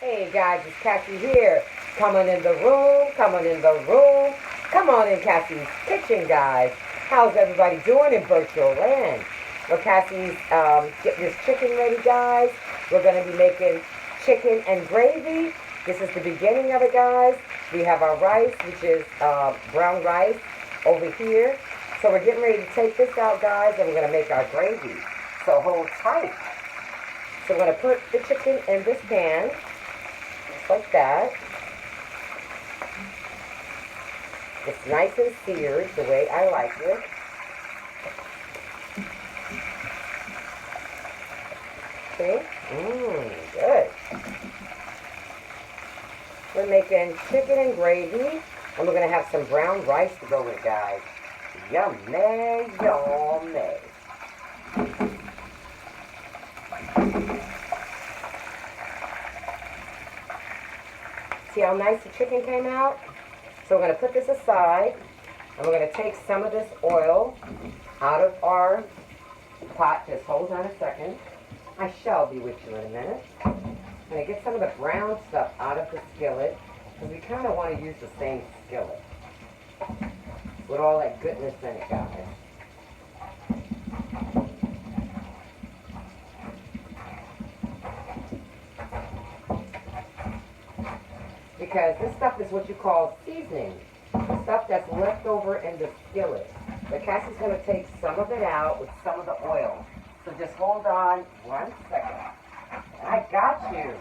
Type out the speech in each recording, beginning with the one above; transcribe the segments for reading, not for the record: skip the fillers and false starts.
Hey guys, it's Cassie here. Come on in the room, come on in the room. Come on in Cassie's kitchen, guys. How's everybody doing in virtual land? Well, Cassie's getting this chicken ready, guys. We're going to be making chicken and gravy. This is the beginning of it, guys. We have our rice, which is brown rice, over here. So we're getting ready to take this out, guys, and we're going to make our gravy. So hold tight. So we're going to put the chicken in this pan, just like that. It's nice and seared the way I like it. See? Good. We're making chicken and gravy, and we're going to have some brown rice to go with it, guys. Yummy, yummy. See how nice the chicken came out? So we're going to put this aside, and we're going to take some of this oil out of our pot. Just hold on a second. I shall be with you in a minute. I'm going to get some of the brown stuff out of the skillet, because we kind of want to use the same skillet with all that goodness in it, guys. Because this stuff is what you call seasoning. The stuff that's left over in the skillet. But Cassie's going to take some of it out with some of the oil. So just hold on 1 second. I got you.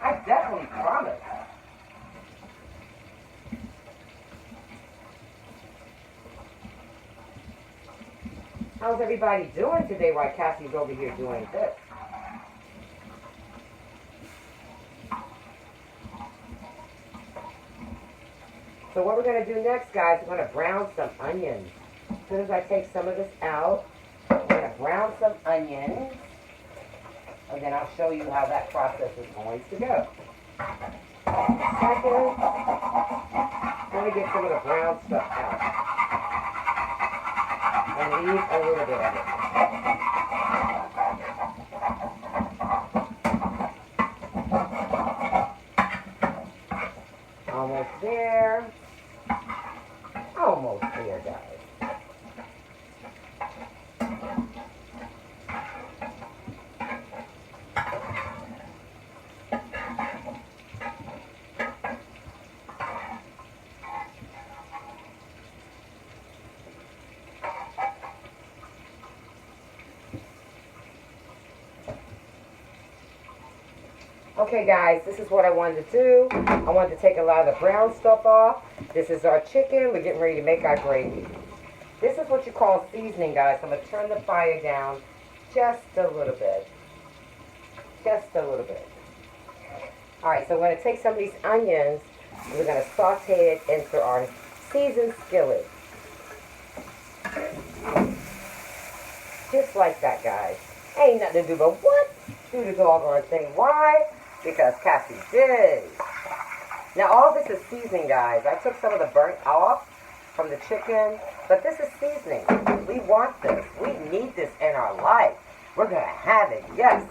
I definitely promise. How's everybody doing today while Cassie's over here doing this? So what we're going to do next, guys, we're going to brown some onions. As soon as I take some of this out, I'm going to brown some onions, and then I'll show you how that process is going to go. Second, I'm going to get some of the brown stuff out and leave a little bit of it. Almost there. Almost there, guys. Okay, guys, this is what I wanted to do. I wanted to take a lot of the brown stuff off. This is our chicken. We're getting ready to make our gravy. This is what you call seasoning, guys. I'm going to turn the fire down just a little bit. Just a little bit. All right, so we're going to take some of these onions, and we're going to saute it into our seasoned skillet. Just like that, guys. Ain't nothing to do but what? Do the doggone thing. Why? Because Cassie did. Now, all this is seasoning, guys. I took some of the burnt off from the chicken, but this is seasoning. We want this. We need this in our life. We're going to have it, yes.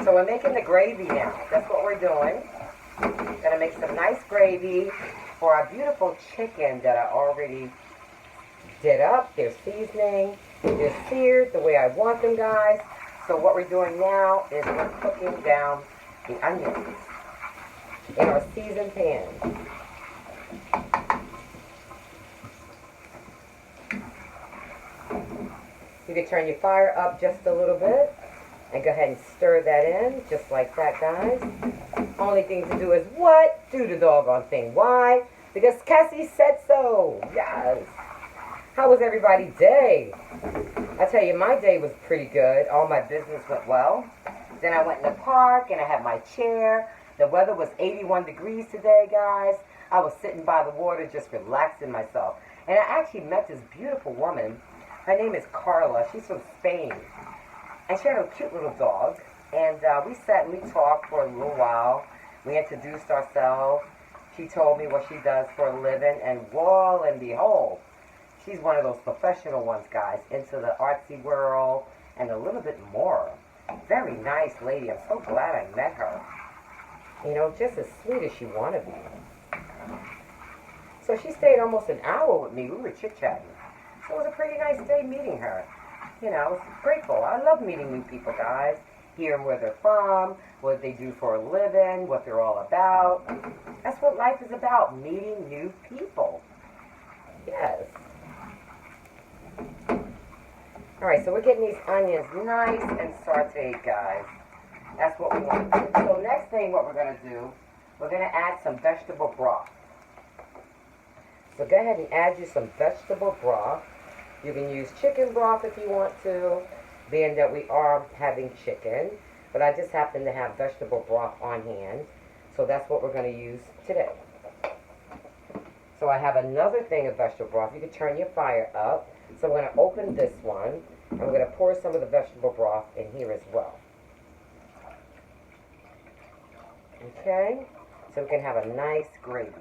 So we're making the gravy now. That's what we're doing. Going to make some nice gravy for our beautiful chicken that I already did up. They're seasoning. They're seared the way I want them, guys. So what we're doing now is we're cooking down the onions in our seasoned pan. You can turn your fire up just a little bit and go ahead and stir that in just like that, guys. Only thing to do is what? Do the doggone thing. Why? Because Cassie said so. Yes. How was everybody's day? I tell you, my day was pretty good. All my business went well. Then I went in the park and I had my chair. The weather was 81 degrees today, guys. I was sitting by the water just relaxing myself. And I actually met this beautiful woman. Her name is Carla. She's from Spain. And she had a cute little dog. And we sat and we talked for a little while. We introduced ourselves. She told me what she does for a living. And lo and behold, she's one of those professional ones, guys, into the artsy world and a little bit more. Very nice lady. I'm so glad I met her. You know, just as sweet as she wanted to be. So she stayed almost an hour with me. We were chit-chatting. So it was a pretty nice day meeting her. You know, I was grateful. I love meeting new people, guys. Hearing where they're from, what they do for a living, what they're all about. That's what life is about, meeting new people. Yes. Alright, so we're getting these onions nice and sauteed, guys. That's what we want to do. So next thing what we're going to do, we're going to add some vegetable broth. So go ahead and add you some vegetable broth. You can use chicken broth if you want to, being that we are having chicken. But I just happen to have vegetable broth on hand. So that's what we're going to use today. So I have another thing of vegetable broth. You can turn your fire up. So I'm going to open this one. I'm going to pour some of the vegetable broth in here as well. Okay? So we can have a nice gravy.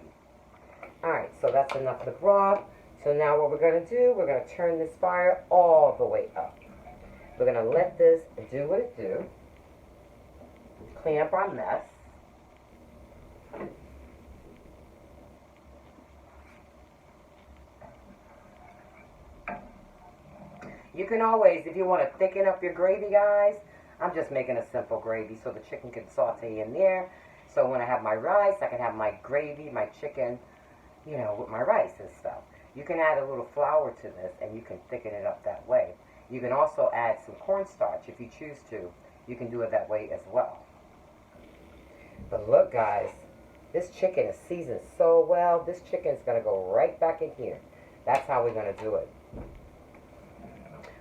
Alright, so that's enough of the broth. So now what we're going to do, we're going to turn this fire all the way up. We're going to let this do what it do. Clean up our mess. You can always, if you want to thicken up your gravy, guys, I'm just making a simple gravy so the chicken can saute in there. So when I have my rice, I can have my gravy, my chicken, you know, with my rice and stuff. You can add a little flour to this and you can thicken it up that way. You can also add some cornstarch if you choose to. You can do it that way as well. But look, guys, this chicken is seasoned so well. This chicken is going to go right back in here. That's how we're going to do it.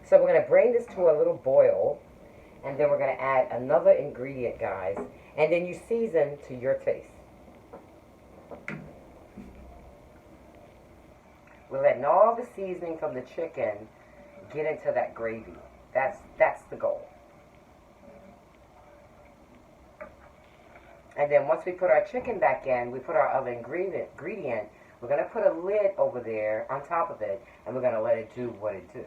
So we're going to bring this to a little boil, and then we're going to add another ingredient, guys, and then you season to your taste. We're letting all the seasoning from the chicken get into that gravy. That's the goal. And then once we put our chicken back in, we put our other ingredient. We're going to put a lid over there on top of it, and we're going to let it do what it do.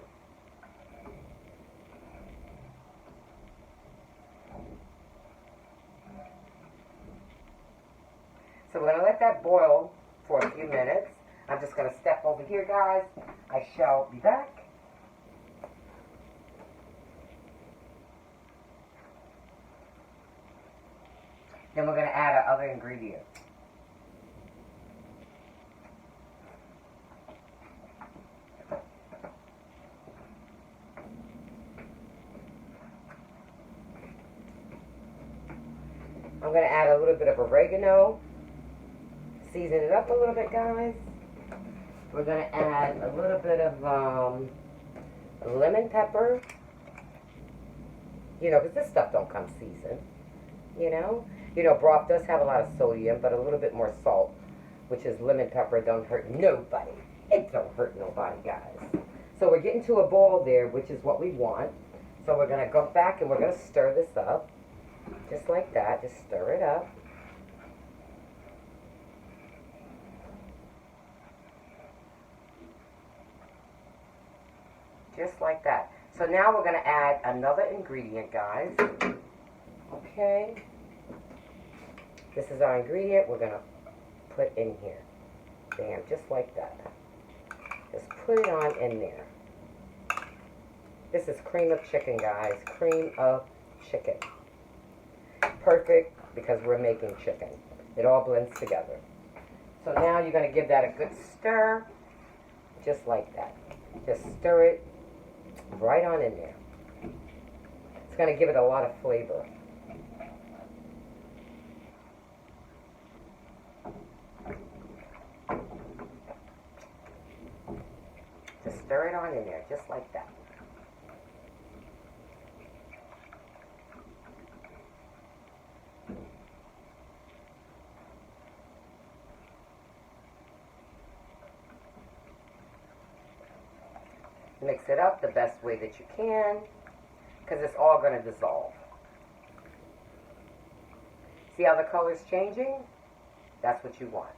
So we're going to let that boil for a few minutes. I'm just going to step over here, guys. I shall be back. Then we're going to add our other ingredients. I'm going to add a little bit of oregano. Season it up a little bit, guys. We're going to add a little bit of lemon pepper. You know, because this stuff don't come seasoned. You know, broth does have a lot of sodium, but a little bit more salt, which is lemon pepper, don't hurt nobody. It don't hurt nobody, guys. So we're getting to a boil there, which is what we want. So we're going to go back and we're going to stir this up. Just like that. Just stir it up. Just like that. So now we're going to add another ingredient, guys. Okay. This is our ingredient we're going to put in here. Bam, just like that. Just put it on in there. This is cream of chicken, guys. Cream of chicken. Perfect because we're making chicken. It all blends together. So now you're going to give that a good stir. Just like that. Just stir it right on in there. It's going to give it a lot of flavor. Just stir it on in there, just like that. Mix it up the best way that you can, because it's all going to dissolve. See how the color's changing? That's what you want.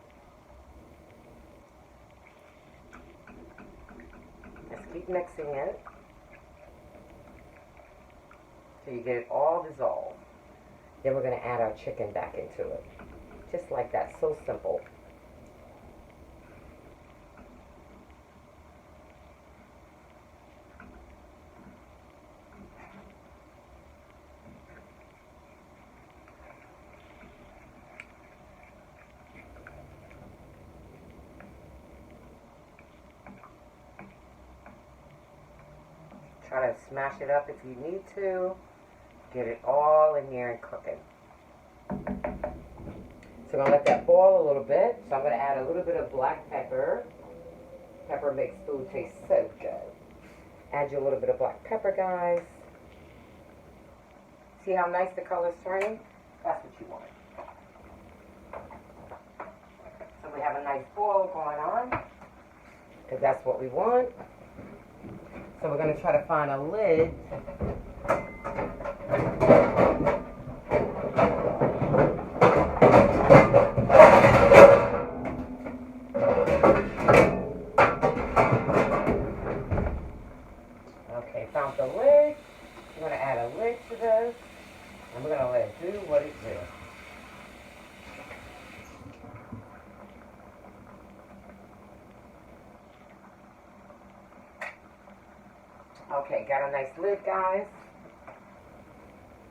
Just keep mixing it. So you get it all dissolved. Then we're going to add our chicken back into it. Just like that. So simple. Try to smash it up if you need to. Get it all in there and cooking. So I'm going to let that boil a little bit. So I'm going to add a little bit of black pepper. Pepper makes food taste so good. Add you a little bit of black pepper, guys. See how nice the color's turning? That's what you want. So we have a nice boil going on, because that's what we want. So we're going to try to find a lid. Okay, found the lid. I'm going to add a lid to this. And we're going to let it do what it do. Okay, got a nice lid, guys.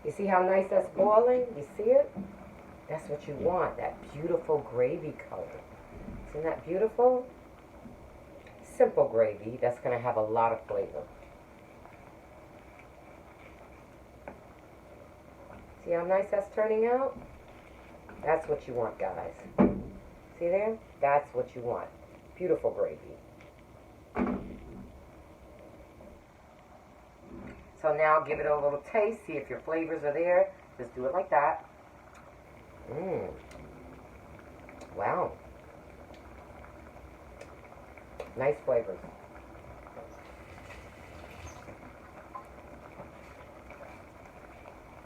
You see how nice that's boiling? You see it? That's what you want, that beautiful gravy color. Isn't that beautiful? Simple gravy that's going to have a lot of flavor. See how nice that's turning out? That's what you want, guys. See there? That's what you want. Beautiful gravy. So now give it a little taste. See if your flavors are there. Just do it like that. Wow. Nice flavors.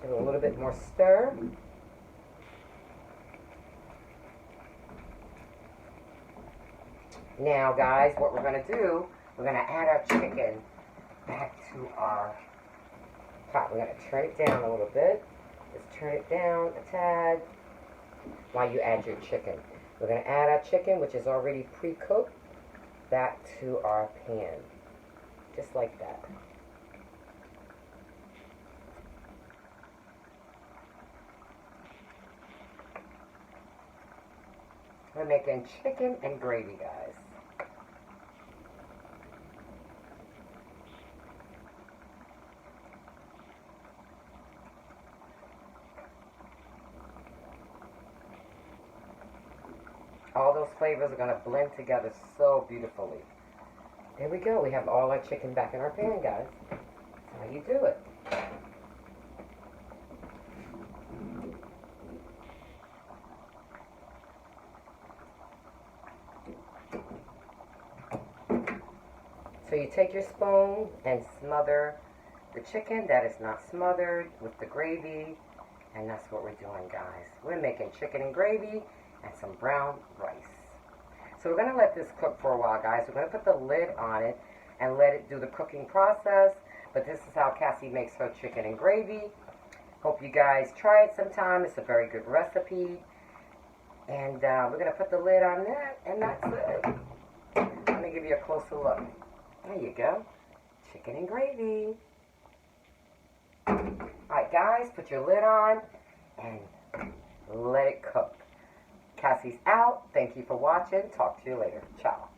Give it a little bit more stir. Now, guys, what we're going to do, we're going to add our chicken back to our pot. We're going to turn it down a little bit. Just turn it down a tad while you add your chicken. We're going to add our chicken, which is already pre-cooked, back to our pan. Just like that. We're making chicken and gravy, guys. All those flavors are going to blend together so beautifully. There we go. We have all our chicken back in our pan, guys. That's how you do it. So you take your spoon and smother the chicken that is not smothered with the gravy. And that's what we're doing, guys. We're making chicken and gravy and some brown rice. So we're going to let this cook for a while, guys. We're going to put the lid on it and let it do the cooking process. But this is how Cassie makes her chicken and gravy. Hope you guys try it sometime. It's a very good recipe. And we're going to put the lid on that, and that's it. Let me give you a closer look. There you go. Chicken and gravy. Alright, guys, put your lid on and let it cook. Cassie's out. Thank you for watching. Talk to you later. Ciao.